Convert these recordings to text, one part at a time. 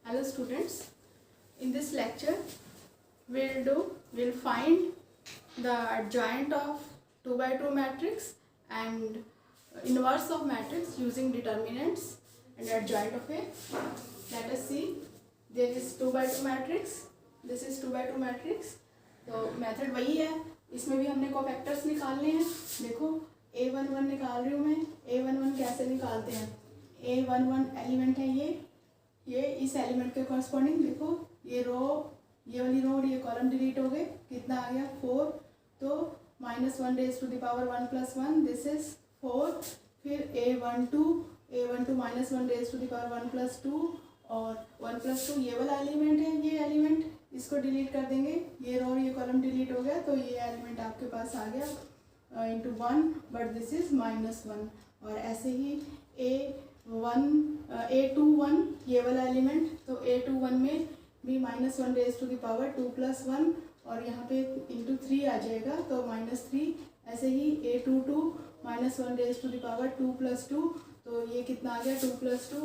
Hello students, in this lecture we'll find the adjoint of 2 by 2 matrix and inverse of matrix using determinants and adjoint of a. Let us see, there is 2 by 2 matrix, this is 2 by 2 matrix. तो method वही है, इसमें भी हमने cofactors निकालने हैं. देखो A11 निकाल रही हूँ मैं. A11 कैसे निकालते हैं? A11 एलिमेंट है ये इस एलिमेंट के कॉरस्पॉन्डिंग देखो ये वाली रो और ये कॉलम डिलीट हो गए. कितना आ गया? 4. तो -1 raise to the power 1 + 1 this is 4. फिर A12 -1 raise to the power 1 + 2 और 1 + 2 ये वाला एलिमेंट है. ये एलिमेंट इसको डिलीट कर देंगे, ये रो और ये कॉलम डिलीट हो गया तो ये एलिमेंट आपके पास आ गया इंटू 1 बट दिस इज -1. और ऐसे ही A21 ये वाला एलिमेंट, तो A21 में भी -1 रेज टू द पावर 2 + 1 और यहाँ पे इंटू 3 आ जाएगा तो -3. ऐसे ही A22 -1 raise to the power 2 + 2 तो ये कितना आ गया? 2 + 2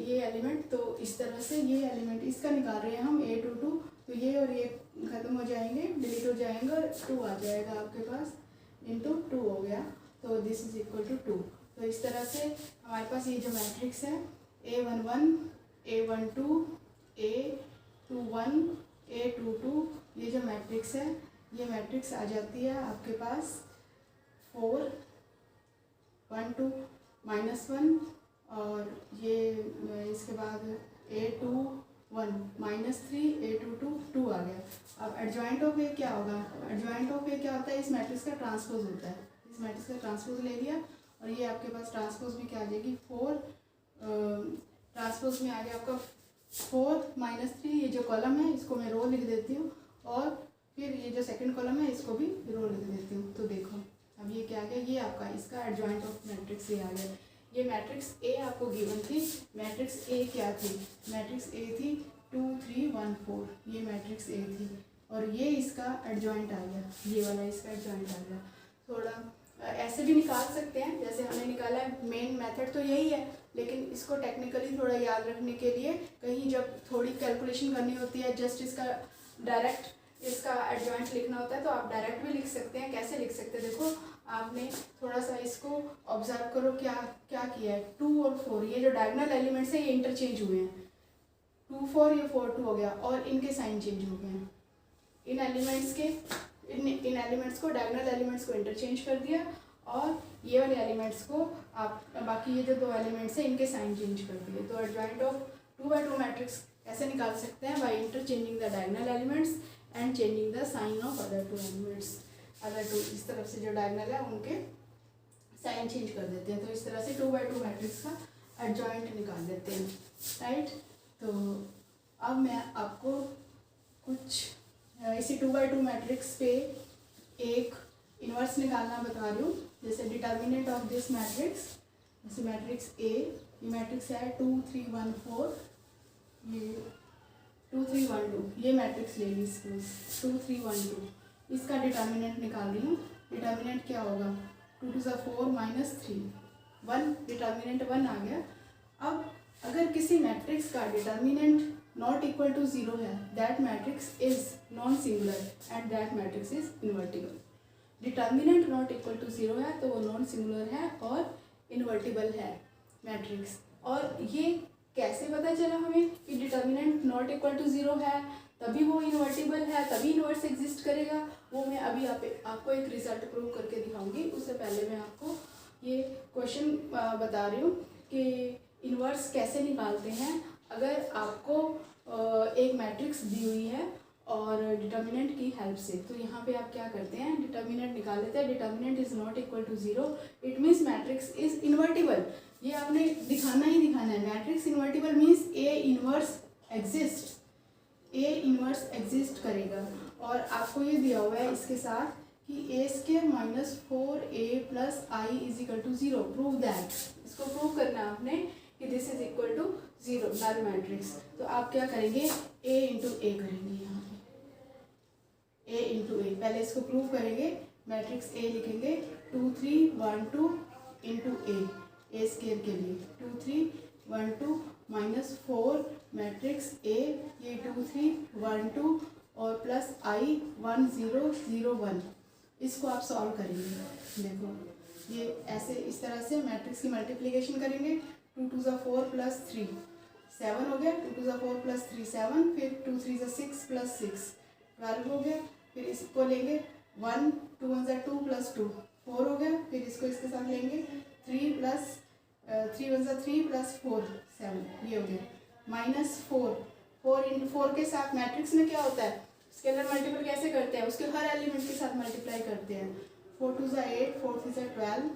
ये एलिमेंट. तो इस तरह से ये एलिमेंट इसका निकाल रहे हैं हम A22. तो ये और ये ख़त्म हो जाएंगे, डिलीट हो जाएंगे और 2 आ जाएगा आपके पास इंटू 2 हो गया. तो दिस इज इक्वल टू 2. तो इस तरह से हमारे पास ये जो मैट्रिक्स है A11 A12 A21 A22 ये जो मैट्रिक्स है ये मैट्रिक्स आ जाती है आपके पास 4 1 2 -1 और ये इसके बाद A21 -3 A22 2 आ गया. अब एडजॉइंट ऑफ ए क्या होगा? एडजॉइंट ऑफ ए क्या होता है? इस मैट्रिक्स का ट्रांसपोज होता है. इस मैट्रिक्स का ट्रांसपोज ले लिया और ये आपके पास ट्रांसपोज भी क्या आ जाएगी? 4 ट्रांसपोज में आ गया आपका 4 -3. ये जो कॉलम है इसको मैं रो लिख देती हूँ और फिर ये जो सेकंड कॉलम है इसको भी रो लिख देती हूँ. तो देखो अब ये क्या आ गया? ये आपका इसका एडजॉइंट ऑफ मैट्रिक्स ये आ गया. ये मैट्रिक्स ए आपको गिवन थी. मैट्रिक्स ए क्या थी? मैट्रिक्स ए थी 2 3 1 4. ये मैट्रिक्स ए थी और ये इसका एडजॉइंट आ गया. ये वाला इसका एडजॉइंट आ गया. थोड़ा ऐसे भी निकाल सकते हैं जैसे हमने निकाला है. मेन मेथड तो यही है लेकिन इसको टेक्निकली थोड़ा याद रखने के लिए कहीं जब थोड़ी कैलकुलेशन करनी होती है जस्ट इसका डायरेक्ट इसका एडजॉइंट लिखना होता है तो आप डायरेक्ट भी लिख सकते हैं. कैसे लिख सकते हैं? देखो आपने थोड़ा सा इसको ऑब्जर्व करो क्या क्या किया है. 2 और 4 ये जो डायगोनल एलिमेंट्स है ये इंटरचेंज हुए हैं. 2 4 ये 4 2 हो गया और इनके साइन चेंज हो गए हैं. इन एलिमेंट्स को डायगोनल एलिमेंट्स को इंटरचेंज कर दिया और ये वाले एलिमेंट्स को आप बाकी ये जो 2 एलिमेंट्स हैं इनके साइन चेंज कर दिए. तो एडजॉइंट ऑफ 2 by 2 मैट्रिक्स कैसे निकाल सकते हैं? By interchanging the diagonal elements and changing the sign of other 2 elements. Other 2 इस तरफ से जो डायगोनल है उनके साइन चेंज कर देते हैं. तो इस तरह से 2 by 2 मैट्रिक्स का एडजॉइंट निकाल देते हैं. राइट. तो अब मैं आपको कुछ इसी 2 by 2 मैट्रिक्स पे एक इन्वर्स निकालना बता रही हूँ. जैसे डिटर्मिनेंट ऑफ दिस मैट्रिक्स, जैसे मैट्रिक्स ए, ये मैट्रिक्स है 2 3 1 4, ये 2 3 1 2 ये मैट्रिक्स ले ली इसको 2 3 1 2. इसका डिटर्मिनेंट निकाल रही हूँ. डिटर्मिनेंट क्या होगा? 2 2 4 -3 1. डिटर्मिनेंट 1 आ गया. अब अगर किसी मैट्रिक्स का डिटर्मिनेंट नॉट इक्वल टू 0 है that matrix is non singular and that matrix is invertible. Determinant not equal to 0 है तो वो नॉन सिंगुलर है और इन्वर्टिबल है मैट्रिक्स. और ये कैसे पता चला हमें कि डिटर्मिनेंट नॉट इक्वल टू 0 है तभी वो इन्वर्टिबल है, तभी इन्वर्स एग्जिस्ट करेगा? वो मैं अभी आपको एक रिजल्ट प्रूव करके दिखाऊंगी. उससे पहले मैं आपको ये क्वेश्चन बता रही हूँ कि इन्वर्स कैसे निकालते हैं. अगर आपको एक मैट्रिक्स दी हुई है और डिटर्मिनेंट की हेल्प से, तो यहाँ पे आप क्या करते हैं? डिटर्मिनेंट निकाल लेते हैं. Determinant is not equal to 0 it means matrix is invertible. ये आपने दिखाना ही दिखाना है. Matrix invertible means A inverse exist. A inverse exist करेगा. और आपको ये दिया हुआ है इसके साथ कि a² - 4a + i = 0. Prove that. इसको प्रूव करना है आपने कि this is equal to 0 null matrix. तो आप क्या करेंगे? a × a करेंगे. यहाँ पे a × a पहले इसको प्रूव करेंगे. मैट्रिक्स a लिखेंगे 2 3 1 2 × a. a² के लिए 2 3 1 2 -4 मैट्रिक्स ए, ये 2 3 1 2 और प्लस i 1 0 0 1। इसको आप सॉल्व करेंगे। देखो ये ऐसे इस तरह से मैट्रिक्स की मल्टीप्लिकेशन करेंगे। 2 2 ज़ा 4 प्लस 3 7 हो गया। 2 2 ज़ा 4 प्लस 3 7, फिर 2 3 ज़ा 6 प्लस 6 12 हो गया। फिर इसको लेंगे 1 2 1 ज़ा 2 प्लस 2 4 हो गया। फिर इसको इसके साथ लेंगे 3 प्लस 3 1 ज़ा 3 प्लस 4 7, ये हो गया -4। 4 इन 4 के साथ मैट्रिक्स में क्या होता है, स्केलर मल्टीपल कैसे करते हैं, उसके हर एलिमेंट के साथ मल्टीप्लाई करते हैं। 4 2 ज़ा 8 4 3 ज़ा 12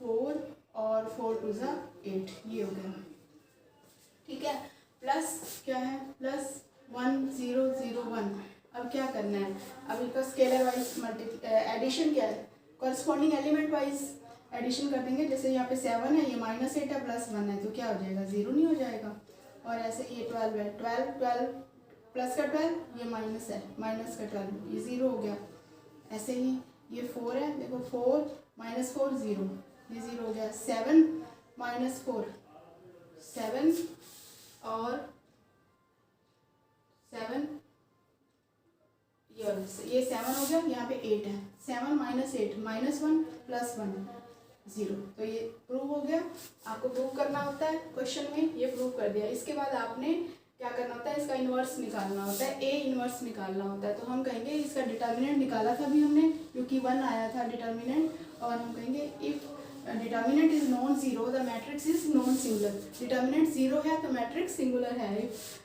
4 और 4 2 ज़ा 8, ये हो गया। ठीक है, प्लस क्या है, प्लस 1 0 0 1। अब क्या करना है, अब इनका स्केलर वाइज एडिशन क्या है, कॉरस्पॉन्डिंग एलिमेंट वाइज एडिशन कर देंगे। जैसे यहाँ पे 7 है, ये -8 है, प्लस 1 है, तो क्या हो जाएगा, 0 नहीं हो जाएगा। और ऐसे ये 12 है, 12 प्लस का 12, ये माइनस है, माइनस का 12, ये 0 हो गया। ऐसे ही ये 4 है, देखो 4 -4 0, ये 0 हो गया। 7 -4 7 और 7, ये 7 हो गया। यहाँ पे 8 है, 7 -8 -1 प्लस 1 0, तो ये प्रूव हो गया। आपको प्रूव करना होता है क्वेश्चन में, ये प्रूव कर दिया। इसके बाद आपने क्या करना होता है, इसका इन्वर्स निकालना होता है, ए इन्वर्स निकालना होता है। तो हम कहेंगे इसका डिटर्मिनेंट निकाला था अभी हमने, क्योंकि 1 आया था डिटर्मिनेंट, और हम कहेंगे if determinant is non zero the matrix is non singular. Determinant zero है तो मैट्रिक्स सिंगुलर है।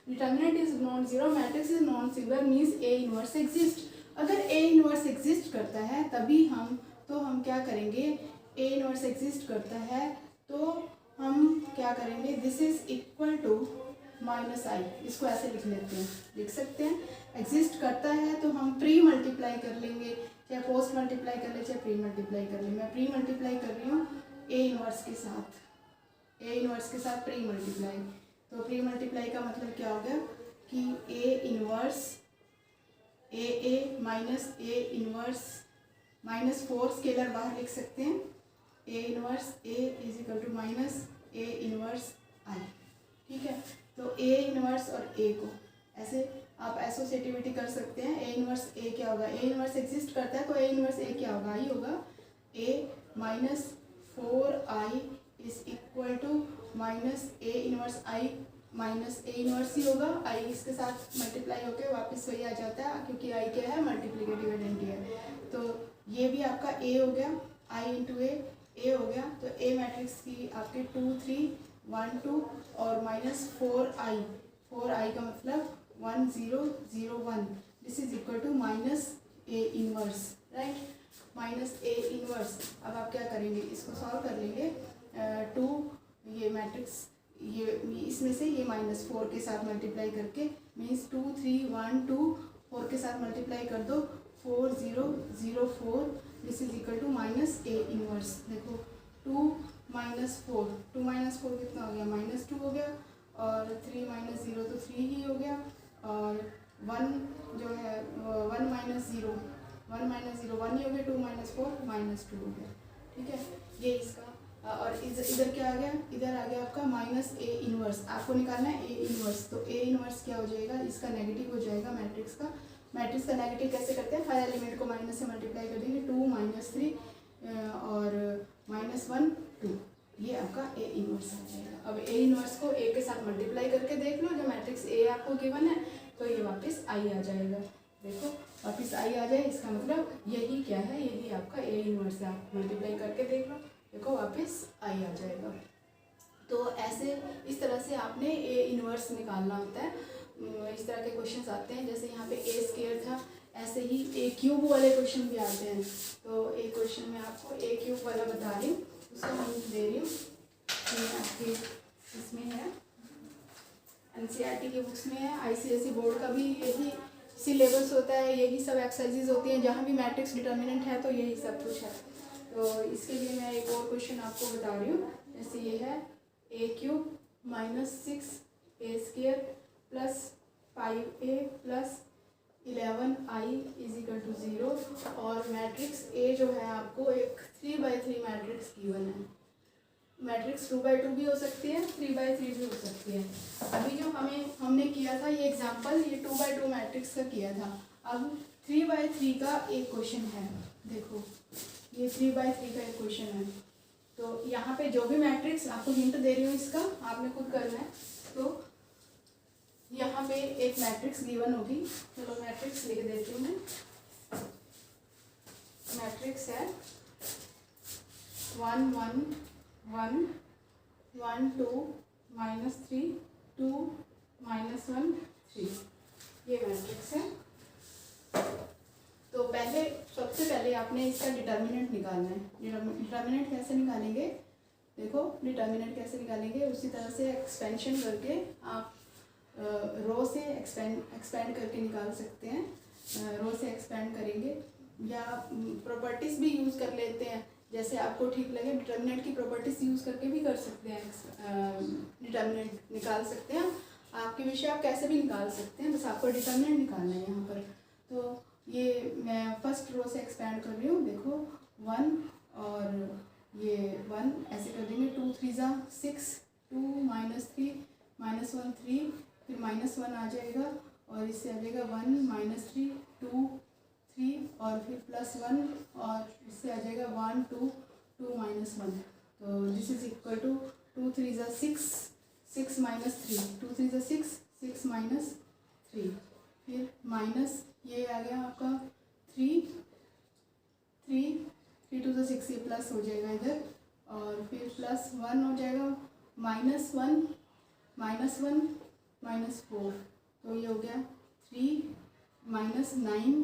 Determinant is non zero matrix is non singular means A inverse exist. अगर ए इन्वर्स एग्जिस्ट करता है तभी हम क्या करेंगे, ए इन्वर्स एग्जिस्ट करता है तो हम क्या करेंगे, this is equal to -i। इसको ऐसे लिख लेते हैं, लिख सकते हैं। एग्जिस्ट करता है तो हम प्री मल्टीप्लाई कर लेंगे, चाहे पोस्ट मल्टीप्लाई कर ले, चाहे प्री मल्टीप्लाई कर ले। मैं प्री मल्टीप्लाई कर रही हूँ ए इन्वर्स के साथ, ए इन्वर्स के साथ प्री मल्टीप्लाई। तो प्री मल्टीप्लाई का मतलब क्या हो गया कि A inverse A minus A inverse -4 scalar बाहर लिख सकते हैं। A inverse A is equal to minus A inverse I. ठीक है, तो ए इन्वर्स और ए को ऐसे आप एसोसिएटिविटी कर सकते हैं। ए इन्वर्स ए क्या होगा, ए इन्वर्स एग्जिस्ट करता है तो ए इन्वर्स ए क्या होगा, आई होगा। A -4i is equal to minus A inverse I minus A inverse ही होगा। आई इसके साथ मल्टीप्लाई होकर वापस वही आ जाता है, क्योंकि आई क्या है, मल्टीप्लिकेटिव आइडेंटिटी है। तो ये भी आपका ए हो गया, आई इंटू ए हो गया। तो ए मैट्रिक्स की आपके 2 3 1 2 और -4i का मतलब 1 0 0 1, this is equal to minus A inverse, right, minus A inverse. अब आप क्या करेंगे, इसको सॉल्व कर लेंगे। 2 ये मैट्रिक्स ये इसमें से ये -4 के साथ मल्टीप्लाई करके मीन्स 2 3 1 2 4 के साथ मल्टीप्लाई कर दो, 4 0 0 4, this is equal to minus A inverse. देखो 2 -4 2 -4 कितना हो गया, -2 हो गया, और 3 -0 तो 3 ही हो गया, और 1 जो है 1 -0 1 ही हो गया, 2 -4 -2 हो गया। ठीक है, ये इसका। और इधर क्या आ गया, इधर आ गया आपका माइनस ए इन्वर्स। आपको निकालना है ए इन्वर्स, तो ए इन्वर्स क्या हो जाएगा, इसका नेगेटिव हो जाएगा मैट्रिक्स का। मैट्रिक्स का नेगेटिव कैसे करते हैं, हर एलिमेंट को माइनस से मल्टीप्लाई कर देंगे, 2 -3 और -1 2, ये आपका ए इन्वर्स आ जाएगा। अब ए इन्वर्स को ए के साथ मल्टीप्लाई करके देख लो, जो मैट्रिक्स ए आपको गिवन है तो ये वापस आई आ जाएगा। देखो वापस आई आ जाए, इसका मतलब यही क्या है, यही आपका ए इन्वर्स है। आप मल्टीप्लाई करके देख लो, देखो वापस आई आ जाएगा। तो ऐसे इस तरह से आपने ए इन्वर्स निकालना होता है। इस तरह के क्वेश्चंस आते हैं, जैसे यहाँ पे ए स्क्वायर था, ऐसे ही ए क्यूब वाले क्वेश्चन भी आते हैं। तो एक क्वेश्चन में आपको ए क्यूब वाला बता रही हूँ, उसका हम दे रही हूँ, आपके इसमें है NCERT की बुक्स में है, ICSE बोर्ड का भी यही सिलेबस होता है, यही सब एक्सरसाइजेज होती हैं, जहाँ भी मैट्रिक्स डिटर्मिनेंट है तो यही सब कुछ है। तो इसके लिए मैं एक और क्वेश्चन आपको बता रही हूँ, जैसे ये है a³ -6a² plus 5a plus 11i is equal to 0, और मैट्रिक्स ए जो है आपको एक 3 by 3 मैट्रिक्स गिवन है। मैट्रिक्स 2x2 भी हो सकती है, 3x3 भी हो सकती है। अभी जो हमने किया था ये एग्जांपल, ये 2x2 मैट्रिक्स का किया था। अब 3x3 का एक क्वेश्चन है, देखो ये 3x3 का एक क्वेश्चन है। तो यहाँ पे जो भी मैट्रिक्स, आपको हिंट दे रही हूँ इसका, आपने खुद करना है। तो यहाँ पे एक मैट्रिक्स गिवन होगी, चलो मैट्रिक्स लिख देती हूँ मैं। मैट्रिक्स है 1 1 1 1 2 -3 2 -1 3, ये मैट्रिक्स है। तो सबसे पहले आपने इसका डिटर्मिनेंट निकालना है। डिटर्मिनेंट कैसे निकालेंगे, देखो डिटर्मिनेंट कैसे निकालेंगे, उसी तरह से एक्सपेंशन करके आप रो से एक्सपेंड करके निकाल सकते हैं। रो से एक्सपेंड करेंगे या प्रॉपर्टीज़ भी यूज़ कर लेते हैं, जैसे आपको ठीक लगे। डिटर्मिनेंट की प्रॉपर्टीज़ यूज़ करके भी कर सकते हैं, डिटर्मिनेंट निकाल सकते हैं। आपके विषय आप कैसे भी निकाल सकते हैं, बस आपको डिटर्मिनेंट निकालना है यहाँ पर। तो ये मैं फर्स्ट रो से एक्सपेंड कर रही हूँ, देखो 1 और ये 1 ऐसे कर देंगे। 2 3 6 2 -3 -1 3, फिर -1 आ जाएगा और इससे आ जाएगा 1 -3 2 3 और फिर +1 और इससे आ जाएगा 1 2 2 -1। तो दिस इज इक्वल टू 2 3 6 6 -3 2 3 6 6 -3, फिर माइनस ये आ गया आपका 3 3 3 2 6, ये प्लस हो जाएगा इधर, और फिर +1 हो जाएगा -1 -4, तो ये हो गया 3 -9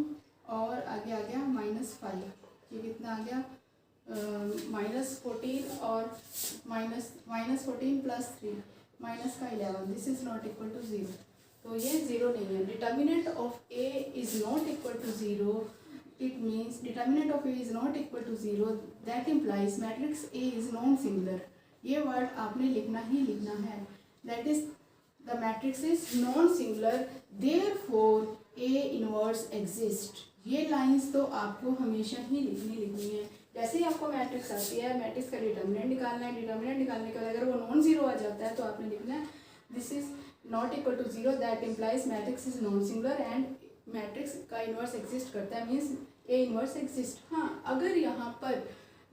और आगे आ गया -5, ये कितना आ गया -14 और -14 +3 -11, this is not equal to 0। तो ये 0 नहीं है। Determinant of A is not equal to 0, it means determinant of A is not equal to 0, that implies matrix A is non singular. ये वर्ड आपने लिखना ही लिखना है, that is the matrix is non singular, therefore A inverse exist. ये lines तो आपको हमेशा ही लिखनी है। जैसे ही आपको मैट्रिक्स आती है, मैट्रिक्स का डिटर्मिनेंट निकालना है। डिटर्मिनेंट निकालने के बाद अगर वो नॉन जीरो आ जाता है तो आपने लिखना है this is not equal to 0, that implies matrix is non singular and matrix का इनवर्स एग्जिस्ट करता है, मीन्स ए इनवर्स एग्जिस्ट। हाँ, अगर यहाँ पर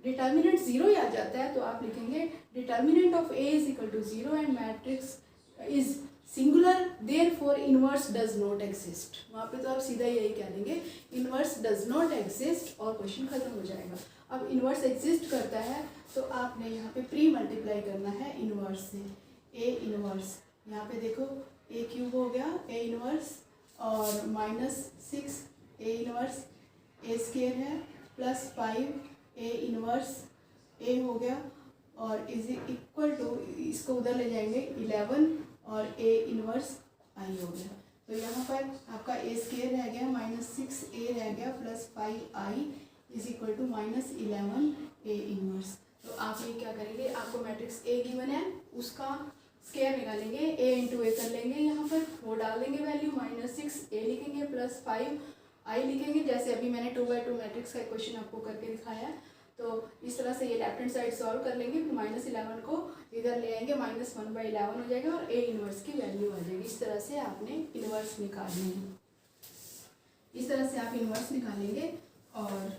डिटर्मिनेंट 0 ही आ जाता है तो आप लिखेंगे determinant of A is equal to 0 and matrix is singular, therefore inverse does not exist. वहाँ पे तो आप सीधा यही कह देंगे इनवर्स डज नॉट एग्जिस्ट और क्वेश्चन खत्म हो जाएगा। अब इनवर्स एग्जिस्ट करता है तो आपने यहाँ पे प्री मल्टीप्लाई करना है इनवर्स से। ए इनवर्स, यहाँ पे देखो ए क्यूब हो गया ए इनवर्स और -6 ए इनवर्स, ए स्क्वायर है +5 ए इनवर्स ए हो गया और इज इक्वल टू, इसको उधर ले जाएंगे 11 और ए इनवर्स आई हो गया। तो यहाँ पर आपका ए स्क्वायर रह गया -6 ए रह गया +5 I is equal to -11 A inverse. तो आप ये क्या करेंगे, आपको मैट्रिक्स ए गिवन है उसका स्क्वायर निकालेंगे, ए इंटू ए कर लेंगे, यहाँ पर वो डाल देंगे वैल्यू, -6 ए लिखेंगे +5 आई लिखेंगे, जैसे अभी मैंने 2x2 मैट्रिक्स का क्वेश्चन आपको करके दिखाया। तो इस तरह से ये लेफ्ट हैंड साइड सॉल्व कर लेंगे, फिर -11 को इधर ले आएंगे, -1/11 हो जाएगा और ए इनवर्स की वैल्यू आ जाएगी। इस तरह से आपने इनवर्स निकालने हैं, इस तरह से आप इनवर्स निकालेंगे। और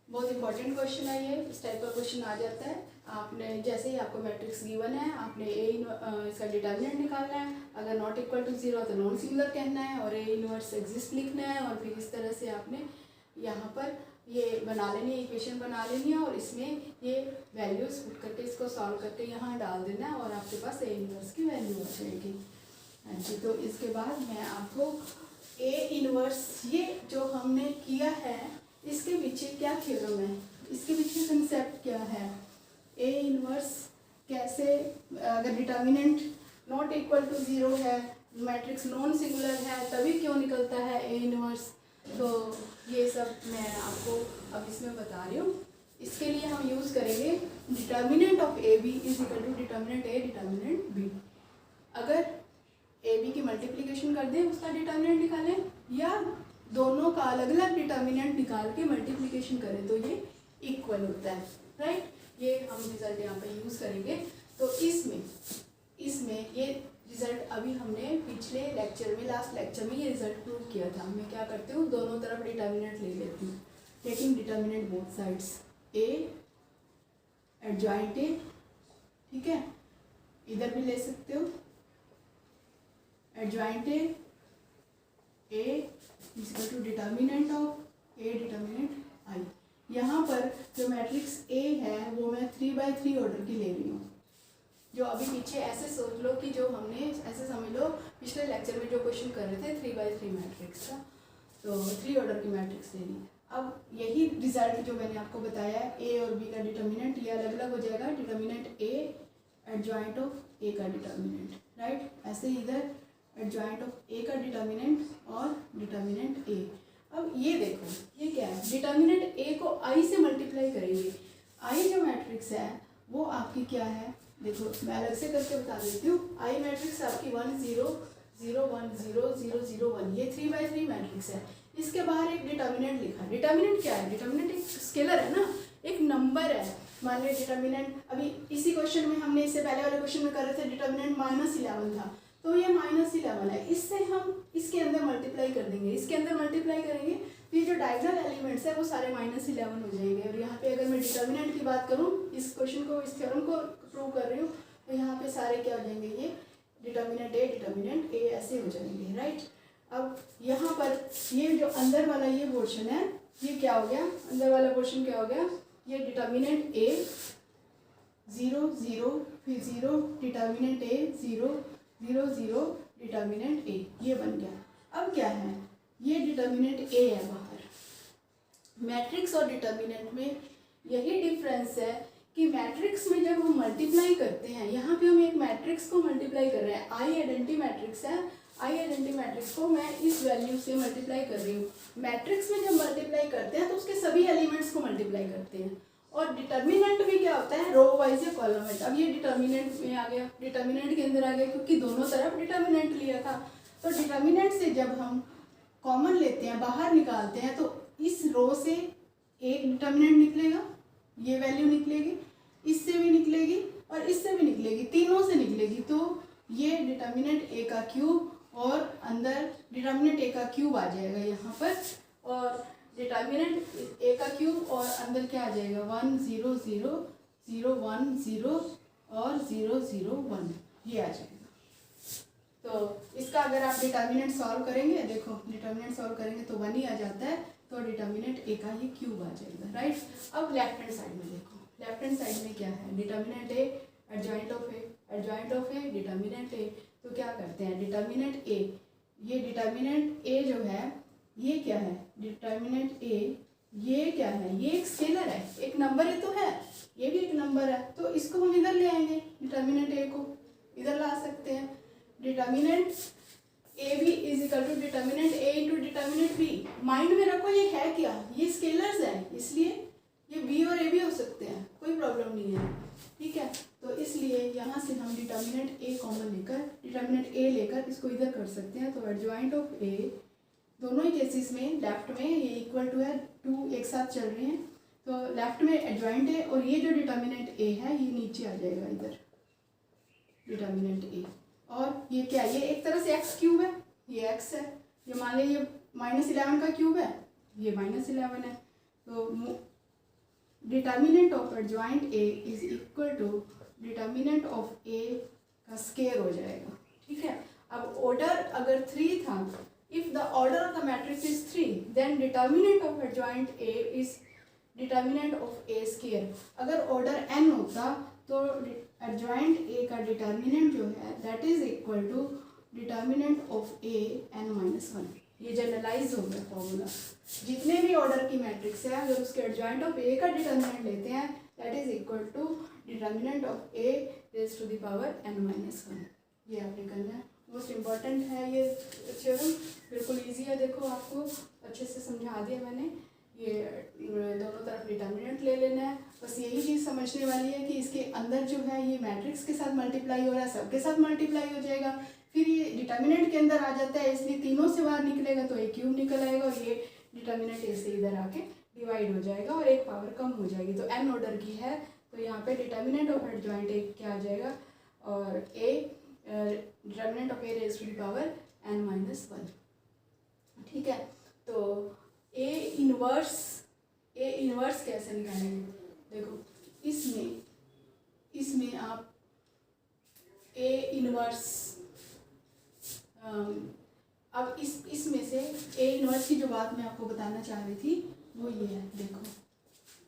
बहुत इंपॉर्टेंट क्वेश्चन है ये, इस टाइप का क्वेश्चन आ जाता है। आपने जैसे ही आपको मैट्रिक्स गिवन है, आपने इसका डिटर्मिनेंट निकालना है, अगर नॉट इक्वल टू 0 तो नॉन सिंगुलर कहना है और ए इनवर्स एग्जिस्ट लिखना है, और फिर इस तरह से आपने यहाँ पर ये बना लेनी है, इक्वेशन बना लेनी है और इसमें ये वैल्यूज़ पुट करके इसको सॉल्व करके यहाँ डाल देना है और आपके पास ए इनवर्स की वैल्यू आ जाएगी। हाँ जी, तो इसके बाद मैं आपको ए इनवर्स, ये जो हमने किया है इसके पीछे क्या थ्योरम है, इसके पीछे कंसेप्ट क्या है, ए इनवर्स कैसे, अगर डिटर्मिनेंट नॉट इक्वल टू 0 है, मैट्रिक्स नॉन सिंगुलर है, तभी क्यों निकलता है ए इनवर्स। तो ये सब मैं आपको अब इसमें बता रही हूँ। इसके लिए हम यूज़ करेंगे determinant of A B is equal to determinant A determinant B. अगर ए बी की मल्टीप्लिकेशन कर दें उसका डिटर्मिनेंट निकालें, या दोनों का अलग अलग डिटर्मिनेंट निकाल के मल्टीप्लिकेशन करें तो ये इक्वल होता है, राइट। ये हम रिजल्ट यहाँ पे यूज़ करेंगे। तो इसमें ये रिजल्ट अभी हमने पिछले लेक्चर में, लास्ट लेक्चर में ये रिजल्ट प्रूव किया था। मैं क्या करती हूँ, दोनों तरफ डिटर्मिनेंट ले लेती हूँ, taking determinant both sides, A adjoint A, ठीक है, इधर भी ले सकते हो adjoint A equal to determinant of A determinant I. यहाँ पर जो मैट्रिक्स ए है वो मैं 3x3 ऑर्डर की ले रही हूँ। जो अभी पीछे ऐसे सोच लो कि जो हमने ऐसे समझ लो पिछले लेक्चर में जो क्वेश्चन कर रहे थे 3x3 मैट्रिक्स का, तो 3 ऑर्डर की मैट्रिक्स ले ली। अब यही रिजल्ट जो मैंने आपको बताया है, ए और बी का डिटर्मिनेंट ये अलग अलग हो जाएगा, determinant A adjoint of A का डिटर्मिनेंट, राइट। ऐसे ही इधर एडजॉइंट ऑफ ए का डिटर्मिनेंट और डिटर्मिनेंट ए। अब ये देखो ये क्या है, डिटर्मिनेंट ए को आई से मल्टीप्लाई करेंगे। आई जो मैट्रिक्स है वो आपकी क्या है, देखो मैं अलग से करके बता देती हूँ। आई मैट्रिक्स आपकी 1 0 0 1 0 0 0 1, ये 3x3 मैट्रिक्स है। इसके बाहर एक डिटर्मिनेंट लिखा है। डिटर्मिनेंट क्या है, डिटर्मिनेंट एक स्केलर है ना, एक नंबर है। मान लीजिए डिटर्मिनेंट अभी इसी क्वेश्चन में हमने इससे पहले वाले क्वेश्चन में कर रहे थे, डिटर्मिनेंट -11 था, तो ये -11 है। इससे हम इसके अंदर मल्टीप्लाई कर देंगे, इसके अंदर मल्टीप्लाई करेंगे तो ये जो डायगोनल एलिमेंट्स है वो सारे -11 हो जाएंगे। और यहाँ पे अगर मैं डिटर्मिनेंट की बात करूँ, इस क्वेश्चन को, इस थ्योरम को प्रूव कर रही हूँ, तो यहाँ पे सारे क्या हो जाएंगे, ये डिटर्मिनेंट ए ऐसे हो जाएंगे, राइट। अब यहाँ पर ये जो अंदर वाला ये पोर्शन है, ये क्या हो गया, अंदर वाला पोर्शन क्या हो गया, ये डिटर्मिनेंट ए 0 0 फिर 0 डिटर्मिनेंट ए 0 0 0 डिटर्मिनेंट ए, ये बन गया। अब क्या है, ये डिटर्मिनेंट ए है बाहर। मैट्रिक्स और डिटर्मिनेंट में यही डिफरेंस है कि मैट्रिक्स में जब हम मल्टीप्लाई करते हैं, यहाँ पे हम एक मैट्रिक्स को मल्टीप्लाई कर रहे हैं, आई आइडेंटिटी मैट्रिक्स है, आई आइडेंटिटी मैट्रिक्स को मैं इस वैल्यू से मल्टीप्लाई कर रही हूँ। मैट्रिक्स में जब मल्टीप्लाई करते हैं तो उसके सभी एलिमेंट्स को मल्टीप्लाई करते हैं। और डिटर्मिनेंट भी क्या होता है, रो वाइज या कॉलम वाइज। अब ये डिटर्मिनेंट में आ गया, डिटर्मिनेंट के अंदर आ गया, क्योंकि दोनों तरफ डिटर्मिनेंट लिया था। तो डिटर्मिनेंट से जब हम कॉमन लेते हैं, बाहर निकालते हैं, तो इस रो से एक डिटर्मिनेंट निकलेगा, ये वैल्यू निकलेगी, इससे भी निकलेगी और इससे भी निकलेगी, तीनों से निकलेगी। तो ये डिटर्मिनेंट ए का क्यूब और अंदर डिटर्मिनेंट ए का क्यूब आ जाएगा यहाँ पर, और डिटर्मिनेंट ए का क्यूब और अंदर क्या आ जाएगा, 1 0 0 0 1 0 और 0 0 1, ये आ जाएगा। तो इसका अगर आप डिटर्मिनेंट सॉल्व करेंगे, देखो डिटर्मिनेंट सॉल्व करेंगे तो 1 ही आ जाता है, तो डिटर्मिनेंट ए का ये क्यूब आ जाएगा, राइट। अब लेफ्ट हैंड साइड में देखो, लेफ्ट हैंड साइड में क्या है, determinant A adjoint of A, adjoint of A determinant A. तो क्या करते हैं, डिटर्मिनेंट ए, ये डिटर्मिनेंट ए जो है ये क्या है, डिटर्मिनेंट ए ये क्या है, ये एक स्केलर है, एक नंबर ही तो है, ये भी एक नंबर है, तो इसको हम इधर ले आएंगे, डिटर्मिनेंट ए को इधर ला सकते हैं। Determinant A B is equal to determinant A into determinant B. Mind में रखो ये है क्या, ये स्केलर्स हैं, इसलिए ये बी और ए भी हो सकते हैं, कोई प्रॉब्लम नहीं है, ठीक है। तो इसलिए यहाँ से हम डिटर्मिनेंट ए कॉमन लेकर, डिटर्मिनेंट ए लेकर इसको इधर कर सकते हैं। तो एडजॉइंट ऑफ ए, दोनों ही केसेस में लेफ्ट में ये इक्वल टू है, 2 एक साथ चल रहे हैं, तो लेफ्ट में एडजॉइंट है और ये जो डिटर्मिनेंट ए है ये नीचे आ जाएगा इधर, डिटर्मिनेंट ए। और ये क्या है, ये एक तरह से एक्स क्यूब है, ये एक्स है, ये मान लीजिए ये -11 का क्यूब है, ये -11 है। तो determinant of adjoint A is equal to determinant of A का स्केयर हो जाएगा, ठीक है। अब ऑर्डर अगर 3 था, if the order of the matrix is 3, then determinant of adjoint A is determinant of A square. अगर ऑर्डर n होता तो एडजॉइंट ए का डिटर्मिनेंट जो है that is equal to determinant of A n-1। ये generalise हो गया formula, जितने भी ऑर्डर की मैट्रिक्स है अगर उसके एडजॉइंट ऑफ ए का डिटर्मिनेंट लेते हैं that is equal to determinant of A raise to the power n-1। ये आपने करना है, मोस्ट इम्पॉर्टेंट है ये थ्योरम, बिल्कुल इजी है। देखो आपको अच्छे से समझा दिया मैंने, ये दोनों तरफ डिटर्मिनेंट ले लेना है, बस यही चीज़ समझने वाली है कि इसके अंदर जो है ये मैट्रिक्स के साथ मल्टीप्लाई हो रहा है, सबके साथ मल्टीप्लाई हो जाएगा, फिर ये डिटर्मिनेंट के अंदर आ जाता है, इसलिए तीनों से बाहर निकलेगा तो एक क्यूब निकल आएगा और ये डिटर्मिनेंट ए से इधर आके डिवाइड हो जाएगा और एक पावर कम हो जाएगी। तो n ऑर्डर की है तो तो यहाँ पे डिटर्मिनेंट ऑफ एडजॉइंट ए क्या आ जाएगा, और A determinant of A raise to the power n-1। ठीक है, तो ए इनवर्स कैसे निकालेंगे? देखो इसमें आप ए इनवर्स, अब इसमें से ए इनवर्स की जो बात मैं आपको बताना चाह रही थी वो ये है। देखो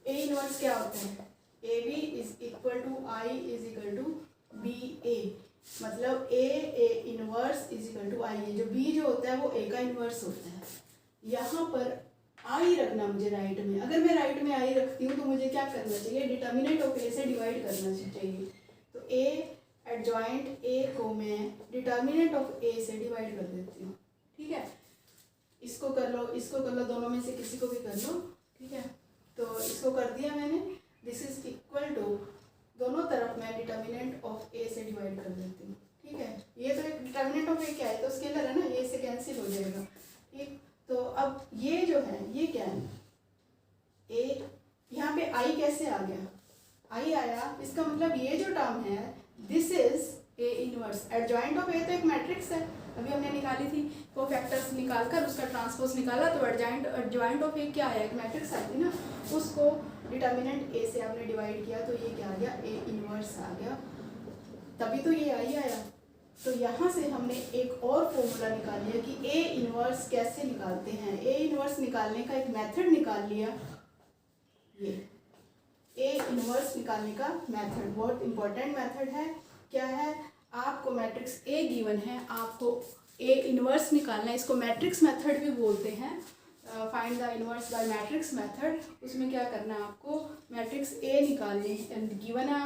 ए इनवर्स क्या होता है, A B is equal to I is equal to B A, मतलब A inverse is equal to I है। जो बी जो होता है वो ए का इनवर्स होता है। यहाँ पर आई रखना मुझे राइट में, अगर मैं राइट में आई रखती हूँ तो मुझे क्या करना चाहिए, डिटर्मिनेंट ऑफ ए से डिवाइड करना चाहिए। तो ए एडजॉइंट ए को मैं डिटर्मिनेंट ऑफ ए से डिवाइड कर देती हूँ। ठीक है, इसको कर लो, दोनों में से किसी को भी कर लो। ठीक है, तो इसको कर दिया मैंने। दिस इज इक्वल टू, दोनों तरफ मैं डिटर्मिनेंट ऑफ ए से डिवाइड कर देती हूँ। ठीक है, ये तो एक डिटर्मिनेंट ऑफ ए क्या है, तो स्केलर है ना, ये से कैंसिल हो जाएगा। ठीक, तो अब ये जो है ये क्या है, ए, यहाँ पे आई कैसे आ गया, आई आया, इसका मतलब ये जो टर्म है this is A inverse. Adjoint of A तो एक मैट्रिक्स है, अभी हमने निकाली थी, कोफैक्टर्स निकालकर उसका ट्रांसपोज निकाला, तो एडजॉइंट ऑफ ए क्या है, एक मैट्रिक्स आती है ना, उसको डिटर्मिनेंट ए से आपने डिवाइड किया तो ये क्या आ गया, ए इनवर्स आ गया, तभी तो ये आई आया। तो यहाँ से हमने एक और फॉर्मूला निकाल लिया कि ए इनवर्स कैसे निकालते हैं। ए इनवर्स निकालने का एक मेथड निकाल लिया, ये ए इनवर्स निकालने का मेथड बहुत इंपॉर्टेंट मेथड है। क्या है, आपको मैट्रिक्स ए गिवन है, आपको ए इनवर्स निकालना है, इसको मैट्रिक्स मेथड भी बोलते हैं, find the inverse by matrix method. उसमें क्या करना है, आपको मैट्रिक्स ए निकालने गिवन है,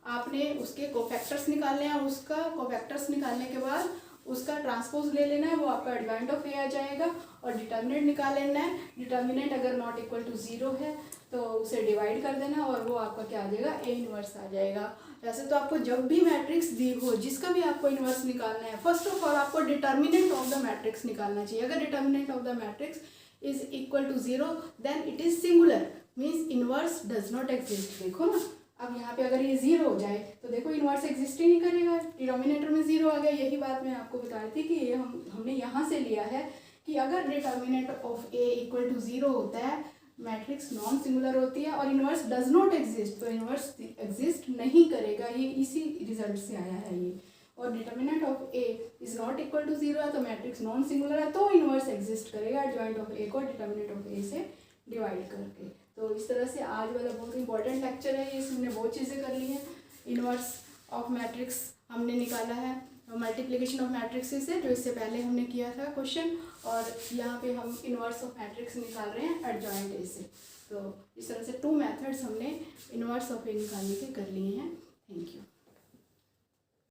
आपने उसके कोफैक्टर्स निकालने हैं, उसका कोफैक्टर्स निकालने के बाद उसका ट्रांसपोज ले लेना है, वो आपका एडजॉइंट ऑफ ए आ जाएगा, और डिटर्मिनेंट निकाल लेना है। डिटर्मिनेंट अगर नॉट इक्वल टू 0 है तो उसे डिवाइड कर देना, और वो आपका क्या आ जाएगा, ए इनवर्स आ जाएगा। वैसे तो आपको जब भी मैट्रिक्स दी हो, जिसका भी आपको इनवर्स निकालना है, फर्स्ट ऑफ ऑल आपको डिटर्मिनेंट ऑफ द मैट्रिक्स निकालना चाहिए। अगर determinant of the matrix is equal to 0 then it is singular, means inverse does not exist. देखो ना, अब यहाँ पे अगर ये 0 हो जाए तो देखो इनवर्स एग्जिस्ट ही नहीं करेगा, डिनोमिनेटर में 0 आ गया। यही बात मैं आपको बता रही थी कि ये हमने यहाँ से लिया है कि अगर determinant of A equal to 0 होता है, मैट्रिक्स नॉन सिंगुलर होती है, और इनवर्स डज नॉट एग्जिस्ट, तो इनवर्स एग्जिस्ट नहीं करेगा। ये इसी रिजल्ट से आया है ये। और determinant of A is not equal to 0 है तो मैट्रिक्स नॉन सिंगुलर है, तो इनवर्स एग्जिस्ट करेगा एडजॉइंट ऑफ ए को डिटर्मिनेंट ऑफ ए से डिवाइड करके। तो इस तरह से आज वाला बहुत इंपॉर्टेंट लेक्चर है, इसमें हमने बहुत चीज़ें कर ली हैं। इनवर्स ऑफ मैट्रिक्स हमने निकाला है मल्टीप्लिकेशन ऑफ मैट्रिक्स से, जो इससे पहले हमने किया था क्वेश्चन, और यहाँ पे हम इनवर्स ऑफ मैट्रिक्स निकाल रहे हैं एडजॉइंट ए से। तो इस तरह से 2 मेथड्स हमने इनवर्स ऑफ ए निकालने के कर लिए हैं। Thank you.